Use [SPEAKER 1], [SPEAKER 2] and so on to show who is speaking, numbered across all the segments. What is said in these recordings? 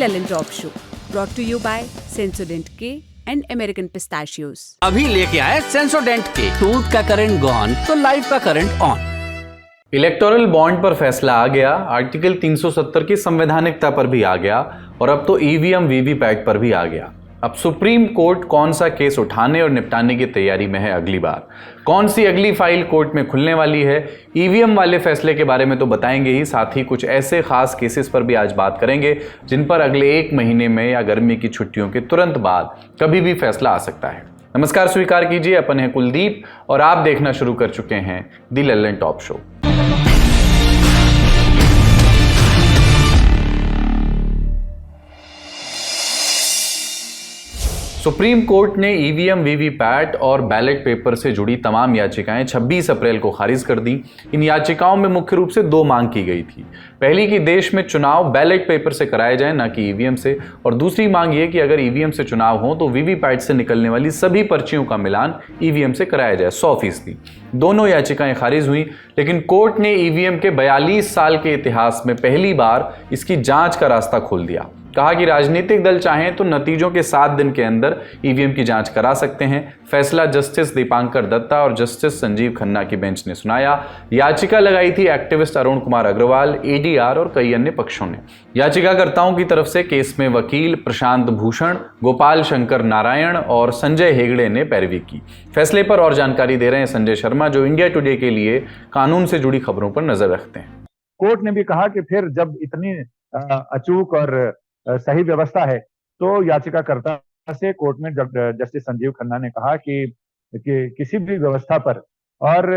[SPEAKER 1] Lellen Talk Show, brought to you by Sensodyne K and American Pistachios.
[SPEAKER 2] अभी लेके आए सेंसोडेंट के टूथ का करंट गॉन तो लाइफ का करंट ऑन।
[SPEAKER 3] इलेक्टोरल बॉन्ड पर फैसला आ गया, आर्टिकल 370 की संवैधानिकता पर भी आ गया और अब तो ईवीएम वीवीपैट पर भी आ गया। अब सुप्रीम कोर्ट कौन सा केस उठाने और निपटाने की तैयारी में है अगली बार, कौन सी अगली फाइल कोर्ट में खुलने वाली है, ईवीएम वाले फैसले के बारे में तो बताएंगे ही, साथ ही कुछ ऐसे खास केसेस पर भी आज बात करेंगे जिन पर अगले 1 महीने में या गर्मी की छुट्टियों के तुरंत बाद कभी भी फैसला आ सकता है। नमस्कार, स्वीकार कीजिए, अपन है कुलदीप और आप देखना शुरू कर चुके हैं the Lallantop show. Supreme Court ने ईवीएम वीवीपैट और बैलेट पेपर से जुड़ी तमाम याचिकाएं 26 अप्रैल को खारिज कर दी। इन याचिकाओं में मुख्य रूप से 2 मांग की गई थी। पहली कि देश में चुनाव बैलेट पेपर से कराए जाएं, ना कि ईवीएम से, और दूसरी मांग ये कि अगर ईवीएम से चुनाव हो तो वीवीपैट से निकलने वाली सभी पर्चियों का मिलान ईवीएम से कराया जाए 100%। दोनों याचिकाएं खारिज हुई, लेकिन कोर्ट ने ईवीएम के 42 साल के इतिहास में पहली बार इसकी जांच का रास्ता खोल दिया। कहा कि राजनीतिक दल चाहें तो नतीजों के 7 दिन के अंदर ईवीएम की जांच करा सकते हैं। फैसला जस्टिस दीपांकर दत्ता और जस्टिस संजीव खन्ना की बेंच ने सुनाया। याचिका लगाई थी एक्टिविस्ट अरुण कुमार अग्रवाल, एडीआर और कई अन्य पक्षों ने। याचिकाकर्ताओं की तरफ से केस में वकील प्रशांत भूषण, गोपाल शंकर नारायण और संजय हेगड़े ने पैरवी की। फैसले पर और जानकारी दे रहे हैं संजय शर्मा, जो इंडिया टुडे के लिए कानून से जुड़ी खबरों पर नजर रखते हैं।
[SPEAKER 4] कोर्ट ने भी कहा कि फिर जब इतनी अचूक और सही व्यवस्था है तो याचिकाकर्ता से कोर्ट में जस्टिस संजीव खन्ना ने कहा कि किसी भी व्यवस्था पर और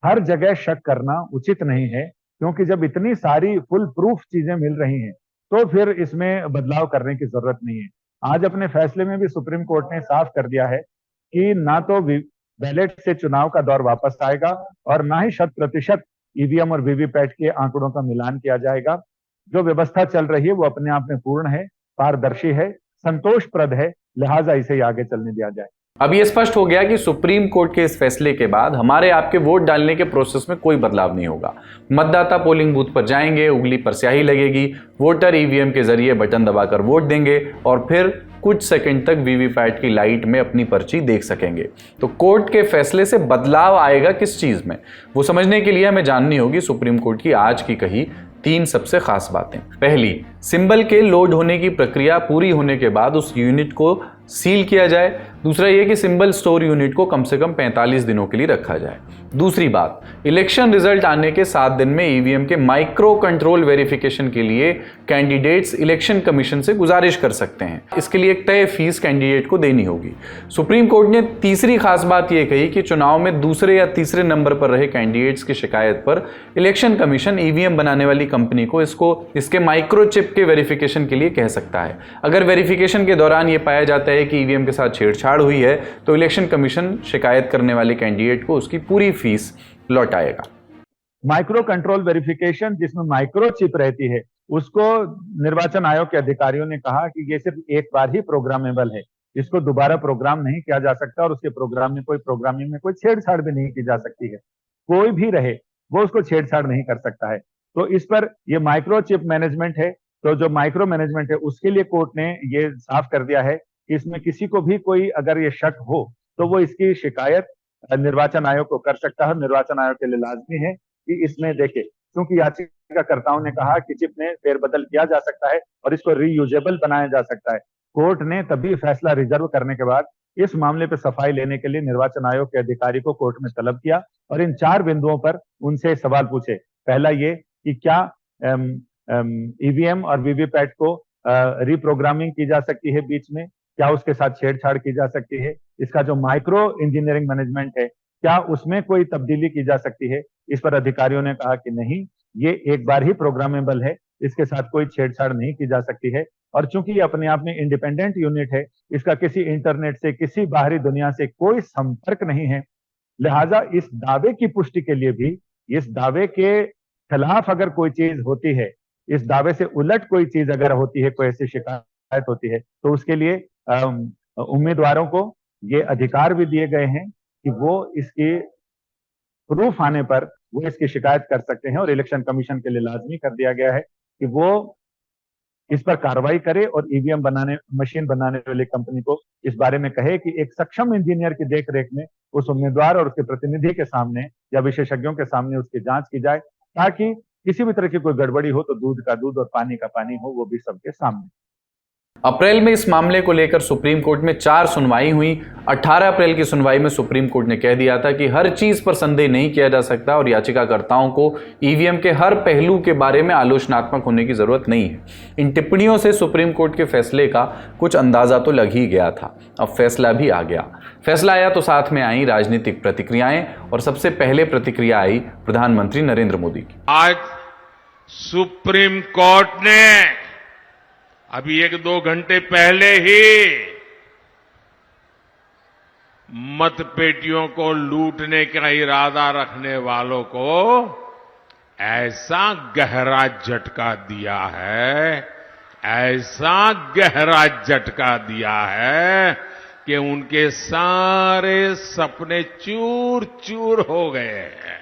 [SPEAKER 4] हर जगह शक करना उचित नहीं है, क्योंकि जब इतनी सारी फुल प्रूफ चीजें मिल रही हैं तो फिर इसमें बदलाव करने की जरूरत नहीं है। आज अपने फैसले में भी सुप्रीम कोर्ट ने साफ कर दिया है कि ना तो बैलेट से चुनाव का दौर वापस आएगा और ना ही 100% ईवीएम और वीवीपैट के आंकड़ों का मिलान किया जाएगा। जो व्यवस्था चल रही है वो अपने आप में पूर्ण है, पारदर्शी है, संतोषप्रद है, लिहाजा इसे ही आगे चलने दिया जाए।
[SPEAKER 3] अब ये स्पष्ट हो गया कि सुप्रीम कोर्ट के इस फैसले के बाद हमारे आपके वोट डालने के प्रोसेस में कोई बदलाव नहीं होगा। मतदाता पोलिंग बूथ पर जाएंगे, उंगली पर स्याही लगेगी, वोटर ईवीएम के जरिए बटन दबाकर वोट देंगे और फिर कुछ सेकंड तक वीवीपैट की लाइट में अपनी पर्ची देख सकेंगे। तो कोर्ट के फैसले से बदलाव आएगा किस चीज में, वो समझने के लिए हमें जाननी होगी सुप्रीम कोर्ट की आज की कही 3 सबसे खास बातें। पहली, सिंबल के लोड होने की प्रक्रिया पूरी होने के बाद उस यूनिट को सील किया जाए। दूसरा यह कि सिंबल स्टोर यूनिट को कम से कम 45 दिनों के लिए रखा जाए। दूसरी बात, इलेक्शन रिजल्ट आने के 7 दिन में ईवीएम के माइक्रो कंट्रोल वेरिफिकेशन के लिए कैंडिडेट्स इलेक्शन कमीशन से गुजारिश कर सकते हैं। इसके लिए एक तय फीस कैंडिडेट को देनी होगी। सुप्रीम कोर्ट ने तीसरी खास बात यह कही कि चुनाव में दूसरे या तीसरे नंबर पर रहे कैंडिडेट्स की शिकायत पर इलेक्शन कमीशन ईवीएम बनाने वाली कंपनी को इसके माइक्रोचिप के वेरिफिकेशन के लिए कह सकता है। अगर वेरिफिकेशन के दौरान यह पाया जाता है कि ईवीएम के साथ छेड़छाड़ हुई है तो इलेक्शन कमीशन शिकायत करने वाले कैंडिडेट को उसकी पूरी फीस लौटाएगा।
[SPEAKER 4] माइक्रो कंट्रोल वेरिफिकेशन, जिसमें माइक्रोचिप रहती है, उसको निर्वाचन आयोग के अधिकारियों ने कहा कि ये सिर्फ एक बार ही प्रोग्रामेबल है, इसको दोबारा प्रोग्राम नहीं किया जा सकता और उसके प्रोग्रामिंग में कोई छेड़छाड़ भी नहीं की जा सकती है। कोई भी रहे वो उसको छेड़छाड़ नहीं कर सकता है। तो इस पर ये माइक्रोचिप मैनेजमेंट है, तो जो माइक्रो मैनेजमेंट है उसके लिए कोर्ट ने ये साफ कर दिया है कि इसमें किसी को भी कोई अगर ये शक हो तो वो इसकी शिकायत निर्वाचन आयोग को कर सकता है। निर्वाचन आयोग के लिए लाजमी है कि इसमें देखे, क्योंकि याचिकाकर्ताओं ने कहा कि चिप में फेरबदल किया जा सकता है और इसको रीयूजेबल बनाया जा सकता है। कोर्ट ने तभी फैसला रिजर्व करने के बाद इस मामले पर सफाई लेने के लिए निर्वाचन आयोग के अधिकारी को कोर्ट में तलब किया और इन 4 बिंदुओं पर उनसे सवाल पूछे। पहला ये कि क्या ईवीएम और वीवीपैट को रिप्रोग्रामिंग की जा सकती है बीच में, क्या उसके साथ छेड़छाड़ की जा सकती है, इसका जो माइक्रो इंजीनियरिंग मैनेजमेंट है क्या उसमें कोई तब्दीली की जा सकती है। इस पर अधिकारियों ने कहा कि नहीं, ये एक बार ही प्रोग्रामेबल है, इसके साथ कोई छेड़छाड़ नहीं की जा सकती है। और चूंकि ये अपने आप में इंडिपेंडेंट यूनिट है, इसका किसी इंटरनेट से, किसी बाहरी दुनिया से कोई संपर्क नहीं है, लिहाजा इस दावे की पुष्टि के लिए भी, इस दावे के खिलाफ अगर कोई चीज होती है, इस दावे से उलट कोई चीज अगर होती है, कोई ऐसी शिकायत होती है, तो उसके लिए उम्मीदवारों को ये अधिकार भी दिए गए हैं कि वो इसकी प्रूफ आने पर वो इसकी शिकायत कर सकते हैं। और इलेक्शन कमीशन के लिए लाजमी कर दिया गया है कि वो इस पर कार्रवाई करे और ईवीएम मशीन बनाने वाली कंपनी को इस बारे में कहे कि एक सक्षम इंजीनियर की देखरेख में उस उम्मीदवार और उसके प्रतिनिधि के सामने या विशेषज्ञों के सामने उसकी जांच की जाए, ताकि किसी भी तरह की कोई गड़बड़ी हो तो दूध का दूध और पानी का पानी हो, वो भी सबके सामने।
[SPEAKER 3] अप्रैल में इस मामले को लेकर सुप्रीम कोर्ट में 4 सुनवाई हुई। 18 अप्रैल की सुनवाई में सुप्रीम कोर्ट ने कह दिया था कि हर चीज पर संदेह नहीं किया जा सकता और याचिकाकर्ताओं को ईवीएम के हर पहलू के बारे में आलोचनात्मक होने की जरूरत नहीं है। इन टिप्पणियों से सुप्रीम कोर्ट के फैसले का कुछ अंदाजा तो लग ही गया था। अब फैसला भी आ गया। फैसला आया तो साथ में आई राजनीतिक प्रतिक्रियाएं और सबसे पहले प्रतिक्रिया आई प्रधानमंत्री नरेंद्र मोदी की।
[SPEAKER 5] आज सुप्रीम कोर्ट ने अभी 1-2 घंटे पहले ही मतपेटियों को लूटने का इरादा रखने वालों को ऐसा गहरा झटका दिया है, ऐसा गहरा झटका दिया है कि उनके सारे सपने चूर चूर हो गए हैं।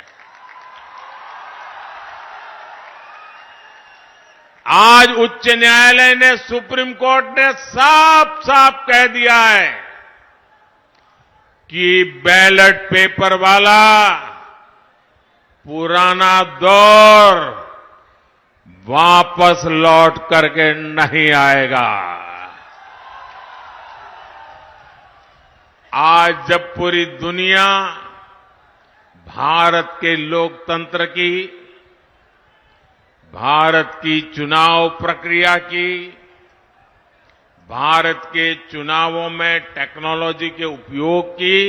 [SPEAKER 5] आज उच्च न्यायालय ने, सुप्रीम कोर्ट ने साफ साफ कह दिया है कि बैलेट पेपर वाला पुराना दौर वापस लौट करके नहीं आएगा। आज जब पूरी दुनिया भारत के लोकतंत्र की, भारत की चुनाव प्रक्रिया की, भारत के चुनावों में टेक्नोलॉजी के उपयोग की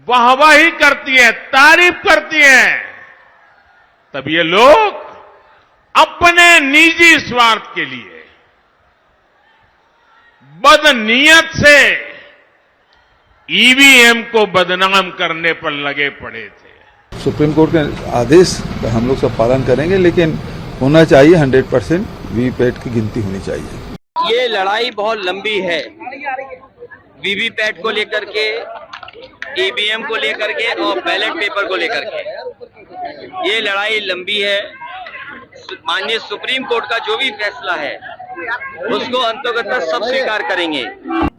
[SPEAKER 5] वाहवाही करती है, तारीफ करती है, तब ये लोग अपने निजी स्वार्थ के लिए बदनीयत से ईवीएम को बदनाम करने पर लगे पड़े थे।
[SPEAKER 6] सुप्रीम कोर्ट के आदेश का हम लोग सब पालन करेंगे, लेकिन होना चाहिए 100% वीवीपैट की गिनती होनी चाहिए।
[SPEAKER 7] ये लड़ाई बहुत लंबी है, वीवीपैट को लेकर के, ईवीएम को लेकर के और बैलेट पेपर को लेकर के। ये लड़ाई लंबी है। माननीय सुप्रीम कोर्ट का जो भी फैसला है उसको अंततः सब स्वीकार करेंगे।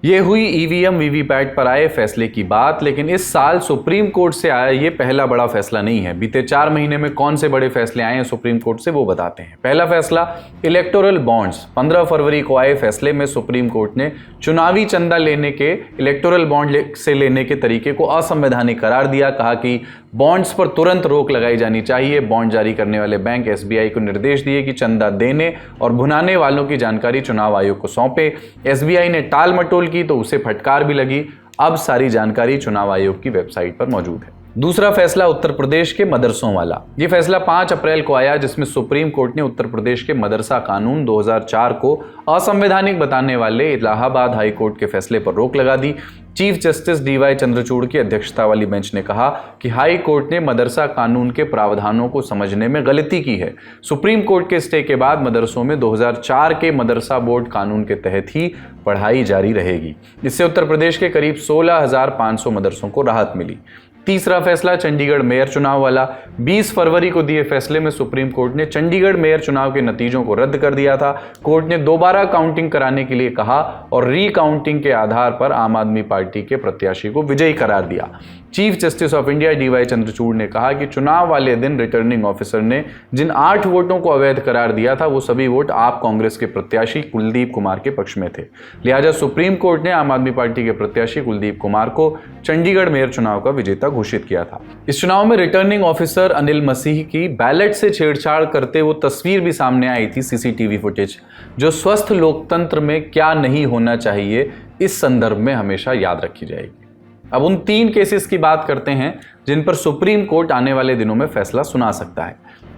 [SPEAKER 3] ये हुई ईवीएम वीवीपैट पर आए फैसले की बात, लेकिन इस साल सुप्रीम कोर्ट से आया ये पहला बड़ा फैसला नहीं है। बीते 4 महीने में कौन से बड़े फैसले आए हैं सुप्रीम कोर्ट से, वो बताते हैं। पहला फैसला इलेक्टोरल बॉन्ड्स। 15 फरवरी को आए फैसले में सुप्रीम कोर्ट ने चुनावी चंदा लेने के, इलेक्टोरल बॉन्ड से लेने के तरीके को असंवैधानिक करार दिया। कहा कि बॉन्ड्स पर तुरंत रोक लगाई जानी चाहिए। बॉन्ड जारी करने वाले बैंक एसबीआई को निर्देश दिए कि चंदा देने और भुनाने वालों की जानकारी चुनाव आयोग को सौंपे। एसबीआई ने टाल मटोल की तो उसे फटकार भी लगी। अब सारी जानकारी चुनाव आयोग की वेबसाइट पर मौजूद है। दूसरा फैसला उत्तर प्रदेश के मदरसों वाला। यह फैसला 5 अप्रैल को आया, जिसमें सुप्रीम कोर्ट ने उत्तर प्रदेश के मदरसा कानून 2004 को असंवैधानिक बताने वाले इलाहाबाद हाई कोर्ट के फैसले पर रोक लगा दी। चीफ जस्टिस डीवाई चंद्रचूड़ की अध्यक्षता वाली बेंच ने कहा कि हाई कोर्ट ने मदरसा कानून के प्रावधानों को समझने में गलती की है। सुप्रीम कोर्ट के स्टे के बाद मदरसों में 2004 के मदरसा बोर्ड कानून के तहत ही पढ़ाई जारी रहेगी। इससे उत्तर प्रदेश के करीब 16,500 मदरसों को राहत मिली। तीसरा फैसला चंडीगढ़ मेयर चुनाव वाला। 20 फरवरी को दिए फैसले में सुप्रीम कोर्ट ने चंडीगढ़ मेयर चुनाव के नतीजों को रद्द कर दिया था। कोर्ट ने दोबारा काउंटिंग कराने के लिए कहा और रीकाउंटिंग के आधार पर आम आदमी पार्टी के प्रत्याशी को विजयी करार दिया। Chief justice of India D Y Chandrachud ने कहा कि चुनाव वाले दिन रिटर्निंग ऑफिसर ने जिन 8 वोटों को अवैध करार दिया था, वो सभी वोट आप कांग्रेस के प्रत्याशी कुलदीप कुमार के पक्ष में थे। लिहाजा सुप्रीम कोर्ट ने आम आदमी पार्टी के प्रत्याशी कुलदीप कुमार को चंडीगढ़ मेयर चुनाव का विजेता घोषित किया था। इस चुनाव में रिटर्निंग ऑफिसर अनिल मसीह की बैलेट से छेड़छाड़ करते वो तस्वीर भी सामने आई थी, सीसीटीवी फुटेज, जो स्वस्थ लोकतंत्र में क्या नहीं होना चाहिए, इस संदर्भ में हमेशा याद रखी जाएगी। अब उन 3 केसेस की बात करते हैं जिन पर सुप्रीम कोर्ट आने वाले दिनों में फैसला सुना सकता है।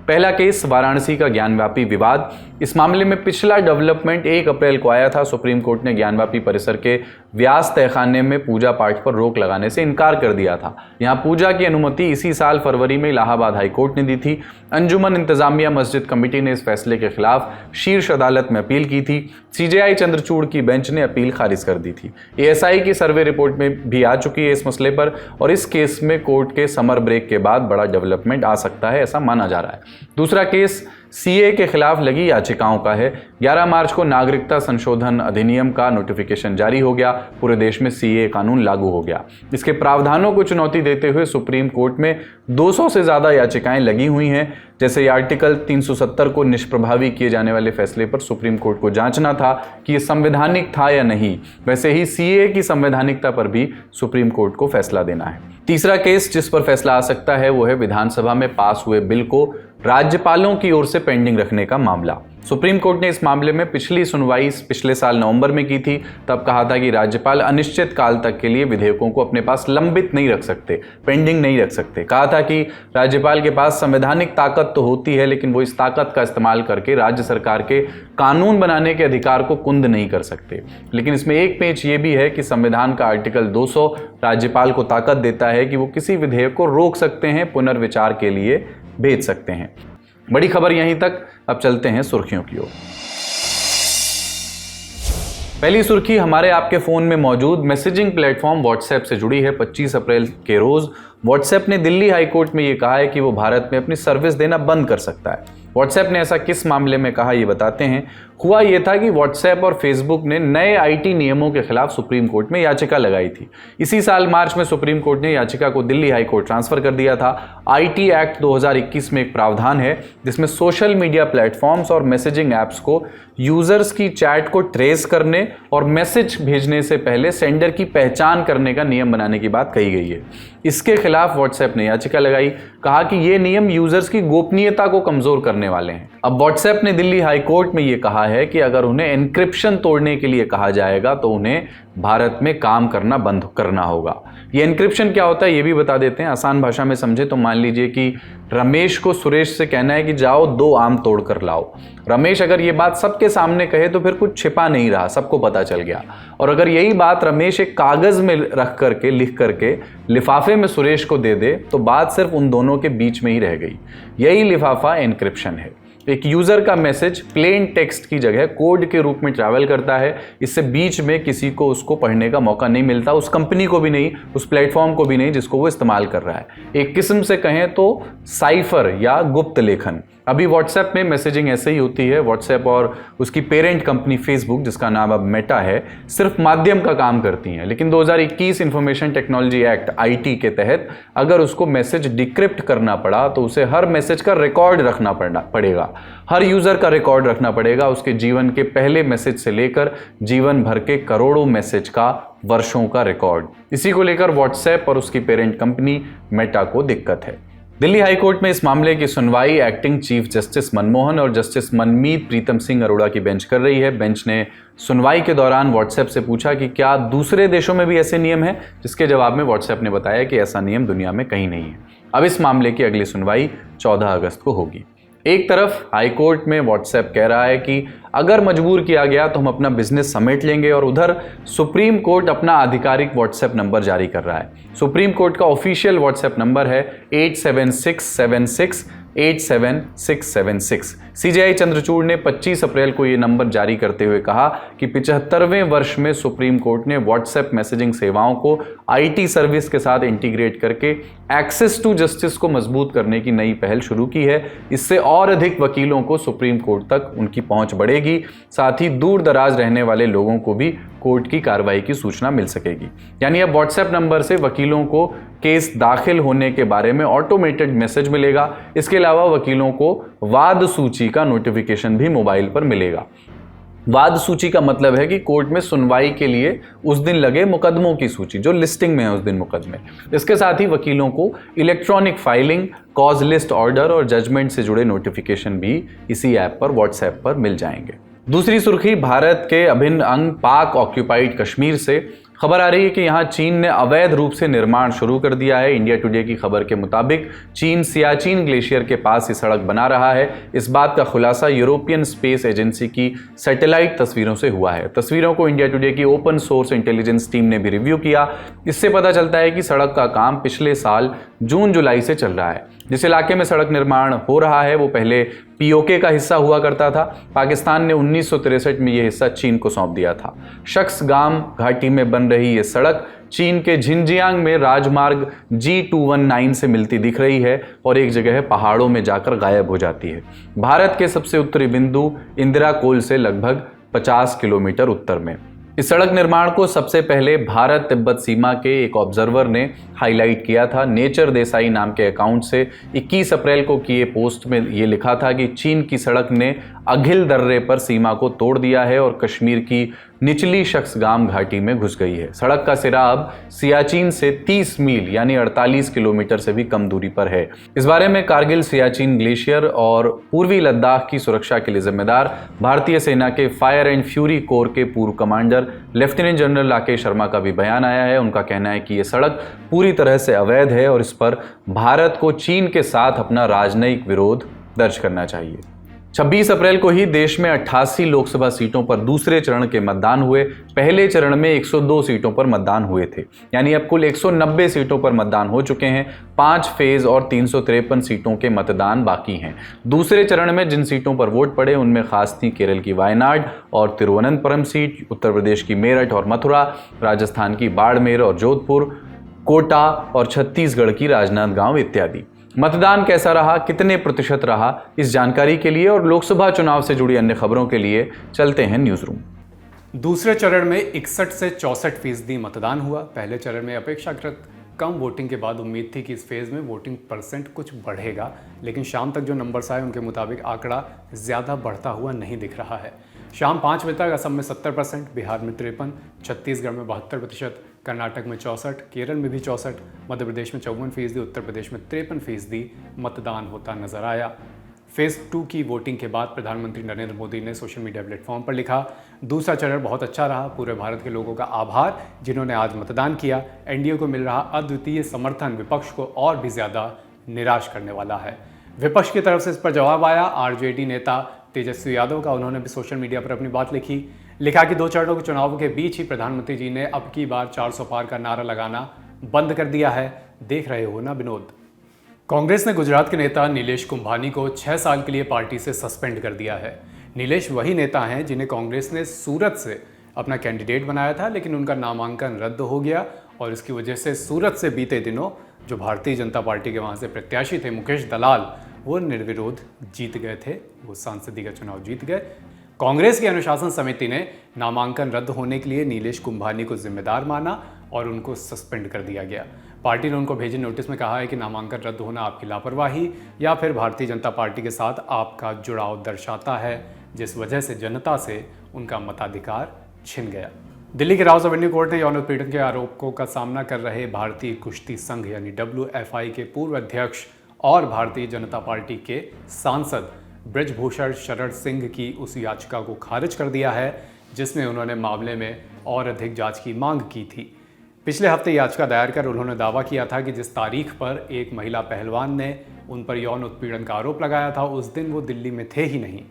[SPEAKER 3] पहला केस वाराणसी का ज्ञानव्यापी विवाद। इस मामले में पिछला डेवलपमेंट 1 अप्रैल को आया था। सुप्रीम कोर्ट ने ज्ञानव्यापी परिसर के व्यास तहखाने में पूजा पाठ पर रोक लगाने से इनकार कर दिया था। यहां पूजा की अनुमति इसी साल फरवरी में इलाहाबाद हाई कोर्ट ने दी थी। अंजुमन इंतजामिया मस्जिद कमेटी ने इस फैसले के खिलाफ शीर्ष अदालत में अपील की थी। सीजेआई चंद्रचूड़ की बेंच ने अपील खारिज कर दी थी। एएसआई की सर्वे रिपोर्ट में भी आ चुकी है इस मसले पर, और इस केस में कोर्ट के समर ब्रेक के बाद बड़ा डेवलपमेंट आ सकता है, ऐसा माना जा रहा है। दूसरा केस सीए के खिलाफ लगी याचिकाओं का है। 11 मार्च को नागरिकता संशोधन अधिनियम का नोटिफिकेशन जारी हो गया, पूरे देश में सीए कानून लागू हो गया। इसके प्रावधानों को चुनौती देते हुए सुप्रीम कोर्ट में 200 से ज्यादा याचिकाएं लगी हुई हैं। जैसे ये आर्टिकल 370 को निष्प्रभावी किए जाने वाले फैसले पर सुप्रीम कोर्ट को जांचना था कि ये संवैधानिक था या नहीं, वैसे ही सीए की संवैधानिकता पर भी सुप्रीम कोर्ट को फैसला देना है। तीसरा केस जिस पर फैसला आ सकता है वो है विधानसभा में पास हुए बिल को राज्यपालों की ओर से पेंडिंग रखने का मामला। सुप्रीम कोर्ट ने इस मामले में पिछली सुनवाई पिछले साल नवंबर में की थी। तब कहा था कि राज्यपाल अनिश्चित काल तक के लिए विधेयकों को अपने पास लंबित नहीं रख सकते, पेंडिंग नहीं रख सकते। कहा था कि राज्यपाल के पास संवैधानिक ताकत तो होती है, लेकिन वो इस ताकत का इस्तेमाल करके राज्य सरकार के कानून बनाने के अधिकार को कुंद नहीं कर सकते। लेकिन इसमें एक पेच ये भी है कि संविधान का आर्टिकल 200 राज्यपाल को ताकत देता है कि वो किसी विधेयक को रोक सकते हैं, पुनर्विचार के लिए भेज सकते हैं। बड़ी खबर यहीं तक। अब चलते हैं सुर्खियों की ओर। पहली सुर्खी हमारे आपके फोन में मौजूद मैसेजिंग प्लेटफॉर्म व्हाट्सएप से जुड़ी है। 25 अप्रैल के रोज व्हाट्सएप ने दिल्ली हाई कोर्ट में यह कहा है कि वो भारत में अपनी सर्विस देना बंद कर सकता है। व्हाट्सएप ने ऐसा किस मामले में कहा, ये बताते हैं। हुआ ये था कि व्हाट्सएप और फेसबुक ने नए आईटी नियमों के खिलाफ सुप्रीम कोर्ट में याचिका लगाई थी। इसी साल मार्च में सुप्रीम कोर्ट ने याचिका को दिल्ली हाई कोर्ट ट्रांसफर कर दिया था। आईटी एक्ट 2021 में एक प्रावधान है जिसमें सोशल मीडिया प्लेटफॉर्म्स और मैसेजिंग ऐप्स को यूजर्स की चैट को ट्रेस करने और मैसेज भेजने से पहले सेंडर की पहचान करने का नियम बनाने की बात कही गई है। इसके खिलाफ व्हाट्सएप ने याचिका लगाई, कहा कि ये नियम यूजर्स की गोपनीयता को कमजोर करने वाले हैं। अब व्हाट्सएप ने दिल्ली हाई कोर्ट में यह कहा है कि अगर उन्हें एन्क्रिप्शन तोड़ने के लिए कहा जाएगा तो उन्हें भारत में काम करना बंद करना होगा। ये एन्क्रिप्शन क्या होता है ये भी बता देते हैं। आसान भाषा में समझे तो मान लीजिए कि रमेश को सुरेश से कहना है कि जाओ 2 आम तोड़ कर लाओ। रमेश अगर ये बात सबके सामने कहे तो फिर कुछ छिपा नहीं रहा, सबको पता चल गया। और अगर यही बात रमेश एक कागज में रख करके लिख करके लिफाफे में सुरेश को दे दे तो बात सिर्फ उन दोनों के बीच में ही रह गई। यही लिफाफा एन्क्रिप्शन है। एक यूजर का मैसेज प्लेन टेक्स्ट की जगह कोड के रूप में ट्रैवल करता है। इससे बीच में किसी को उसको पढ़ने का मौका नहीं मिलता, उस कंपनी को भी नहीं, उस प्लेटफॉर्म को भी नहीं जिसको वो इस्तेमाल कर रहा है। एक किस्म से कहें तो साइफर या गुप्त लेखन। अभी व्हाट्सएप में मैसेजिंग ऐसे ही होती है। व्हाट्सएप और उसकी पेरेंट कंपनी फेसबुक, जिसका नाम अब मेटा है, सिर्फ माध्यम का काम करती हैं। लेकिन 2021 इंफॉर्मेशन टेक्नोलॉजी एक्ट आईटी के तहत अगर उसको मैसेज डिक्रिप्ट करना पड़ा तो उसे हर मैसेज का रिकॉर्ड रखना पड़ेगा। हर यूजर का रिकॉर्ड रखना पड़ेगा, उसके जीवन के पहले मैसेज से लेकर जीवन भर के करोड़ों मैसेज का, वर्षों का रिकॉर्ड। इसी को लेकर व्हाट्सएप और उसकी पेरेंट कंपनी मेटा को दिक्कत है। दिल्ली हाई कोर्ट में इस मामले की सुनवाई एक्टिंग चीफ जस्टिस मनमोहन और जस्टिस मनमीत प्रीतम सिंह अरोड़ा की बेंच कर रही है। बेंच ने सुनवाई के दौरान व्हाट्सएप से पूछा कि क्या दूसरे देशों में भी ऐसे नियम हैं, जिसके जवाब में व्हाट्सएप ने बताया कि ऐसा नियम दुनिया में कहीं नहीं है। अब इस मामले की अगली सुनवाई 14 अगस्त को होगी। एक तरफ हाई कोर्ट में व्हाट्सएप कह रहा है कि अगर मजबूर किया गया तो हम अपना बिजनेस समेट लेंगे, और उधर सुप्रीम कोर्ट अपना आधिकारिक व्हाट्सएप नंबर जारी कर रहा है। सुप्रीम कोर्ट का ऑफिशियल व्हाट्सएप नंबर है 8767687676। सीजेआई चंद्रचूड़ ने 25 अप्रैल को ये नंबर जारी करते हुए कहा कि 75वें वर्ष में सुप्रीम कोर्ट ने व्हाट्सएप मैसेजिंग सेवाओं को आईटी सर्विस के साथ इंटीग्रेट करके एक्सेस टू जस्टिस को मजबूत करने की नई पहल शुरू की है। इससे और अधिक वकीलों को सुप्रीम कोर्ट तक उनकी पहुंच बढ़ेगी, साथ ही दूर दराज रहने वाले लोगों को भी कोर्ट की कार्रवाई की सूचना मिल सकेगी। यानी अब व्हाट्सएप नंबर से वकीलों को केस दाखिल होने के बारे में ऑटोमेटेड मैसेज मिलेगा। इसके अलावा वकीलों को वाद सूची का नोटिफिकेशन भी मोबाइल पर मिलेगा। वाद सूची का मतलब है कि कोर्ट में सुनवाई के लिए उस दिन लगे मुकदमों की सूची, जो लिस्टिंग में है उस दिन मुकदमे। इसके साथ ही वकीलों को electronic filing, cause list order और जजमेंट से जुड़े नोटिफिकेशन भी इसी ऐप पर, व्हाट्सएप पर मिल जाएंगे। दूसरी सुर्खी भारत के अभिन्न अंग पाक ऑक्यूपाइड कश्मीर से खबर आ रही है कि यहां चीन ने अवैध रूप से निर्माण शुरू कर दिया है। इंडिया टुडे की खबर के मुताबिक चीन सियाचिन ग्लेशियर के पास ये सड़क बना रहा है। इस बात का खुलासा यूरोपियन स्पेस एजेंसी की सैटेलाइट तस्वीरों से हुआ है। तस्वीरों को इंडिया टुडे की ओपन सोर्स इंटेलिजेंस टीम ने भी रिव्यू किया। इससे पता चलता है कि सड़क का काम पिछले साल जून जुलाई से चल रहा है। जिस इलाके में सड़क निर्माण हो रहा है वो पहले पीओके का हिस्सा हुआ करता था। पाकिस्तान ने 1963 में यह हिस्सा चीन को सौंप दिया था। शख्सगाम घाटी में बन रही यह सड़क चीन के झिंजियांग में राजमार्ग G219 से मिलती दिख रही है और एक जगह पहाड़ों में जाकर गायब हो जाती है। भारत के सबसे उत्तरी बिंदु इंदिरा कोल से लगभग 50 किलोमीटर उत्तर में। इस सड़क निर्माण को सबसे पहले भारत तिब्बत सीमा के एक ऑब्जर्वर ने हाईलाइट किया था। नेचर देसाई नाम के अकाउंट से 21 अप्रैल को किए पोस्ट में ये लिखा था कि चीन की सड़क ने अघिल दर्रे पर सीमा को तोड़ दिया है और कश्मीर की निचली शख्सगाम घाटी में घुस गई है। सड़क का सिरा अब सियाचिन से 30 मील यानी 48 किलोमीटर से भी कम दूरी पर है। इस बारे में कारगिल सियाचिन ग्लेशियर और पूर्वी लद्दाख की सुरक्षा के लिए जिम्मेदार भारतीय सेना के फायर एंड फ्यूरी कोर के पूर्व commander lieutenant general Rakesh Sharma का भी बयान आया है। उनका कहना है कि यह सड़क पूरी तरह से अवैध है और इस पर भारत को चीन के साथ अपना राजनयिक विरोध दर्ज करना चाहिए। 26 अप्रैल को ही देश में 88 लोकसभा सीटों पर दूसरे चरण के मतदान हुए। पहले चरण में 102 सीटों पर मतदान हुए थे, यानी अब कुल 190 सीटों पर मतदान हो चुके हैं। 5 फेज और 353 सीटों के मतदान बाकी हैं। दूसरे चरण में जिन सीटों पर वोट पड़े उनमें खास थी केरल की वायनाड और तिरुवनंतपुरम सीट, उत्तर प्रदेश की मेरठ और मथुरा, राजस्थान की बाड़मेर और जोधपुर, कोटा और छत्तीसगढ़ की राजनांदगांव इत्यादि। मतदान कैसा रहा, कितने प्रतिशत रहा, इस जानकारी के लिए और लोकसभा चुनाव से जुड़ी अन्य खबरों के लिए चलते हैं न्यूज रूम।
[SPEAKER 8] दूसरे चरण में 61 से 64% मतदान हुआ। पहले चरण में अपेक्षाकृत कम वोटिंग के बाद उम्मीद थी कि इस फेज में वोटिंग परसेंट कुछ बढ़ेगा, लेकिन शाम तक जो नंबर्स आए उनके मुताबिक आंकड़ा ज़्यादा बढ़ता हुआ नहीं दिख रहा है। शाम 5 बजे तक असम में 70%, बिहार में 53%, छत्तीसगढ़ में 72%, कर्नाटक में 64%, केरल में भी 64%, मध्य प्रदेश में 54%, उत्तर प्रदेश में 53% मतदान होता नजर आया। फेज 2 की वोटिंग के बाद प्रधानमंत्री नरेंद्र मोदी ने सोशल मीडिया प्लेटफॉर्म पर लिखा, दूसरा चरण बहुत अच्छा रहा। पूरे भारत के लोगों का आभार जिन्होंने आज मतदान किया। एनडीए को मिल रहा अद्वितीय समर्थन विपक्ष को और भी ज़्यादा निराश करने वाला है। विपक्ष की तरफ से इस पर जवाब आया आरजेडी नेता तेजस्वी यादव का। उन्होंने भी सोशल मीडिया पर अपनी बात लिखा कि 2 चरणों के चुनावों के बीच ही प्रधानमंत्री जी ने अब की बार 400 पार का नारा लगाना बंद कर दिया है। देख रहे हो ना विनोद। कांग्रेस ने गुजरात के नेता नीलेश कुंभानी को 6 साल के लिए पार्टी से सस्पेंड कर दिया है। नीलेश वही नेता हैं जिन्हें कांग्रेस ने सूरत से अपना कैंडिडेट बनाया था, लेकिन उनका नामांकन रद्द हो गया और इसकी वजह से सूरत से बीते दिनों जो भारतीय जनता पार्टी के वहाँ से प्रत्याशी थे मुकेश दलाल, वो निर्विरोध जीत गए थे, वो सांसदीय का चुनाव जीत गए। कांग्रेस की अनुशासन समिति ने नामांकन रद्द होने के लिए नीलेश कुंभानी को जिम्मेदार माना और उनको सस्पेंड कर दिया गया। पार्टी ने उनको भेजे नोटिस में कहा है कि नामांकन रद्द होना आपकी लापरवाही या फिर भारतीय जनता पार्टी के साथ आपका जुड़ाव दर्शाता है, जिस वजह से जनता से उनका मताधिकार छिन गया। दिल्ली के राउस एवेन्यू कोर्ट ने यौन उत्पीड़न के आरोपों का सामना कर रहे भारतीय कुश्ती संघ यानी WFI के पूर्व अध्यक्ष और भारतीय जनता पार्टी के सांसद ब्रजभूषण शरण सिंह की उस याचिका को खारिज कर दिया है जिसमें उन्होंने मामले में और अधिक जांच की मांग की थी। पिछले हफ्ते याचिका दायर कर उन्होंने दावा किया था कि जिस तारीख पर एक महिला पहलवान ने उन पर यौन उत्पीड़न का आरोप लगाया था उस दिन वो दिल्ली में थे ही नहीं।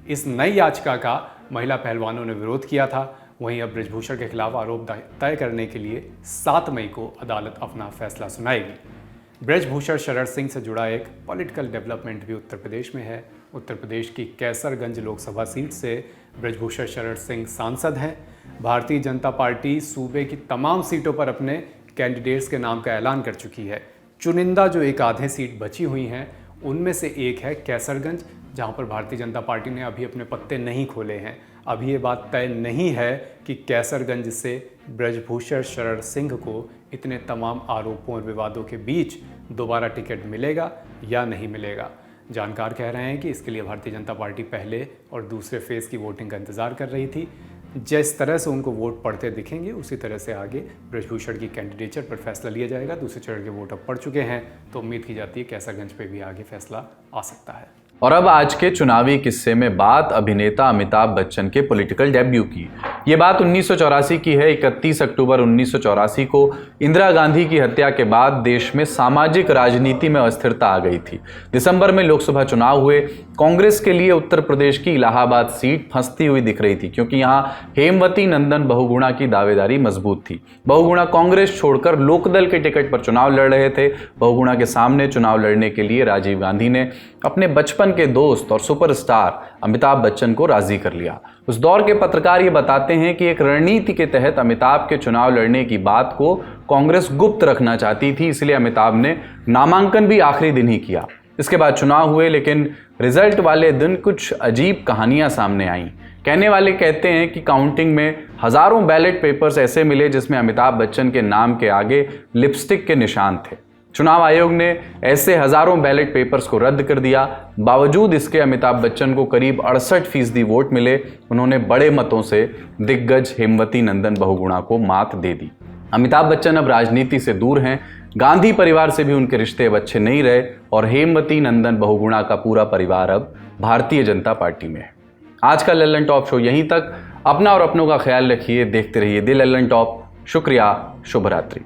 [SPEAKER 8] इस नई याचिका का महिला पहलवानों ने विरोध किया था। वहीं अब ब्रजभूषण के खिलाफ आरोप तय करने के लिए 7 मई को अदालत अपना फैसला सुनाएगी। ब्रजभूषण शरण सिंह से जुड़ा एक पॉलिटिकल डेवलपमेंट भी उत्तर प्रदेश में है। उत्तर प्रदेश की कैसरगंज लोकसभा सीट से ब्रजभूषण शरण सिंह सांसद हैं। भारतीय जनता पार्टी सूबे की तमाम सीटों पर अपने कैंडिडेट्स के नाम का ऐलान कर चुकी है। चुनिंदा जो एक आधे सीट बची हुई हैं उनमें से एक है कैसरगंज, जहां पर भारतीय जनता पार्टी ने अभी अपने पत्ते नहीं खोले हैं। अभी ये बात तय नहीं है कि कैसरगंज से ब्रजभूषण शरण सिंह को इतने तमाम आरोपों और विवादों के बीच दोबारा टिकट मिलेगा या नहीं मिलेगा। जानकार कह रहे हैं कि इसके लिए भारतीय जनता पार्टी पहले और दूसरे फेज की वोटिंग का इंतजार कर रही थी। जिस तरह से उनको वोट पड़ते दिखेंगे उसी तरह से आगे ब्रजभूषण की कैंडिडेचर पर फैसला लिया जाएगा। दूसरे चरण के वोट अब पड़ चुके हैं तो उम्मीद की जाती है कैसरगंज पे भी आगे फैसला आ सकता है।
[SPEAKER 3] और अब आज के चुनावी किस्से में बात अभिनेता अमिताभ बच्चन के पॉलिटिकल डेब्यू की। ये बात 1984 की है। 31 अक्टूबर 1984 को इंदिरा गांधी की हत्या के बाद देश में सामाजिक राजनीति में अस्थिरता आ गई थी। दिसंबर में लोकसभा चुनाव हुए। कांग्रेस के लिए उत्तर प्रदेश की इलाहाबाद सीट फंसती हुई दिख रही थी, क्योंकि यहां हेमवती नंदन बहुगुणा की दावेदारी मजबूत थी। बहुगुणा कांग्रेस छोड़कर लोकदल के टिकट पर चुनाव लड़ रहे थे। बहुगुणा के सामने चुनाव लड़ने के लिए राजीव गांधी ने अपने बचपन के दोस्त और सुपरस्टार अमिताभ बच्चन को राजी कर लिया। उस दौर के पत्रकार ये बताते हैं कि एक रणनीति के तहत अमिताभ के चुनाव लड़ने की बात को कांग्रेस गुप्त रखना चाहती थी, इसलिए अमिताभ ने नामांकन भी आखिरी दिन ही किया। इसके बाद चुनाव हुए, लेकिन रिजल्ट वाले दिन कुछ अजीब कहानियां सामने आईं। कहने वाले कहते हैं कि काउंटिंग में हजारों बैलेट पेपर्स ऐसे मिले जिसमें अमिताभ बच्चन के नाम के आगे लिपस्टिक के निशान थे। चुनाव आयोग ने ऐसे हजारों बैलेट पेपर्स को रद्द कर दिया। बावजूद इसके अमिताभ बच्चन को करीब 68% वोट मिले। उन्होंने बड़े मतों से दिग्गज हेमवती नंदन बहुगुणा को मात दे दी। अमिताभ बच्चन अब राजनीति से दूर हैं। गांधी परिवार से भी उनके रिश्ते अब अच्छे नहीं रहे और हेमवती नंदन बहुगुणा का पूरा परिवार अब भारतीय जनता पार्टी में है। आज का लल्लन टॉप शो यहीं तक। अपना और अपनों का ख्याल रखिए। देखते रहिए द लल्लन टॉप। शुक्रिया। शुभ रात्रि।